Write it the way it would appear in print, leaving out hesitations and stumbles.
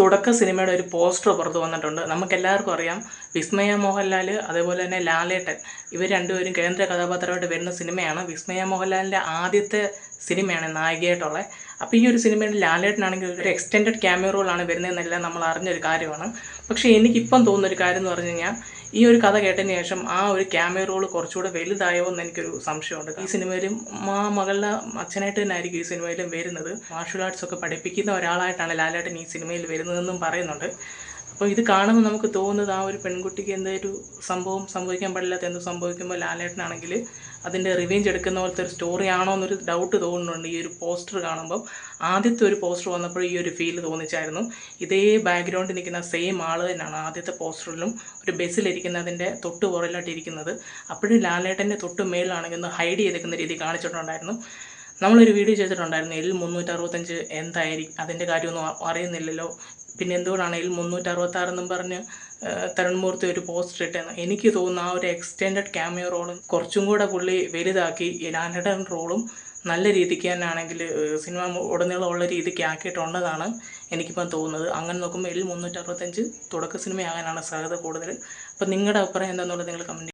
തുടക്ക സിനിമയുടെ ഒരു പോസ്റ്റർ പുറത്ത് വന്നിട്ടുണ്ട്. നമുക്കെല്ലാവർക്കും അറിയാം വിസ്മയ മോഹൻലാൽ അതേപോലെ തന്നെ ലാലേട്ടൻ ഇവർ രണ്ടുപേരും കേന്ദ്ര കഥാപാത്രമായിട്ട് വരുന്ന സിനിമയാണ്. വിസ്മയ മോഹൻലാലിൻ്റെ ആദ്യത്തെ സിനിമയാണ് നായികയായിട്ടുള്ളത്. അപ്പോൾ ഈ ഒരു സിനിമയിൽ ലാലേട്ടനാണെങ്കിൽ ഒരു എക്സ്റ്റെൻഡഡ് ക്യാമിയോ റോളാണ് വരുന്നതെന്നെല്ലാം നമ്മൾ അറിഞ്ഞൊരു കാര്യമാണ്. പക്ഷേ എനിക്കിപ്പം തോന്നുന്നൊരു കാര്യം എന്ന് പറഞ്ഞു കഴിഞ്ഞാൽ ഈ ഒരു കഥ കേട്ടതിന് ശേഷം ആ ഒരു ക്യാമിയോ റോൾ കുറച്ചുകൂടെ വലുതായോ എന്ന് എനിക്കൊരു സംശയമുണ്ട്. ഈ സിനിമയിലും മകളുടെ അച്ഛനായിട്ട് തന്നെ ആയിരിക്കും ഈ സിനിമയിലും വരുന്നത്. മാർഷൽ ആർട്സ് ഒക്കെ പഠിപ്പിക്കുന്ന ഒരാളായിട്ടാണ് ലാലേട്ടൻ ഈ സിനിമയിൽ വരുന്നതെന്നും പറയുന്നുണ്ട്. അപ്പോൾ ഇത് കാണുമ്പോൾ നമുക്ക് തോന്നുന്നത് ആ ഒരു പെൺകുട്ടിക്ക് എന്തൊരു സംഭവം സംഭവിക്കാൻ പാടില്ലാത്ത എന്ത് സംഭവിക്കുമ്പോൾ ലാലേട്ടനാണെങ്കിൽ അതിൻ്റെ റിവെഞ്ച് എടുക്കുന്ന പോലത്തെ ഒരു സ്റ്റോറി ആണോ എന്നൊരു ഡൗട്ട് തോന്നുന്നുണ്ട് ഈ ഒരു പോസ്റ്റർ കാണുമ്പം. ആദ്യത്തെ ഒരു പോസ്റ്റർ വന്നപ്പോൾ ഈ ഒരു ഫീൽ തോന്നിച്ചായിരുന്നു. ഇതേ ബാക്ക്ഗ്രൗണ്ടിൽ നിൽക്കുന്ന സെയിം ആൾ തന്നെയാണ് ആദ്യത്തെ പോസ്റ്ററിലും ഒരു ബസ്സിലിരിക്കുന്നതിൻ്റെ തൊട്ട് പുറകിലായിട്ട് ഇരിക്കുന്നത്. അപ്പോഴും ലാലേട്ടൻ്റെ തൊട്ട് മേളിലാണെങ്കിൽ ഹൈഡ് ചെയ്തിരിക്കുന്ന രീതി കാണിച്ചിട്ടുണ്ടായിരുന്നു. നമ്മളൊരു വീഡിയോ ചെയ്തിട്ടുണ്ടായിരുന്നു L365 എന്തായിരിക്കും അതിൻ്റെ കാര്യമൊന്നും അറിയുന്നില്ലല്ലോ, പിന്നെ എന്തുകൊണ്ടാണ് L366 എന്നും പറഞ്ഞ് തരുൺമൂർത്തി ഒരു പോസ്റ്റർ ഇട്ടെന്ന്. എനിക്ക് തോന്നുന്നു ആ ഒരു എക്സ്റ്റെൻഡഡ് ക്യാമിയോ റോളും കുറച്ചും കൂടെ പുള്ളി വലുതാക്കി ലാലേട്ടൻ റോളും നല്ല രീതിക്ക് തന്നെയാണെങ്കിൽ സിനിമ ഉടനീളം ഉള്ള രീതിക്ക് ആക്കിയിട്ടുണ്ടെന്നാണ് എനിക്കിപ്പം തോന്നുന്നത്. അങ്ങനെ നോക്കുമ്പോൾ L365 തുടക്ക സിനിമയാകാനാണ് സാധ്യത കൂടുതൽ. അപ്പം നിങ്ങളുടെ അഭിപ്രായം എന്താണെന്നുള്ളത് നിങ്ങൾ കമൻറ്റ്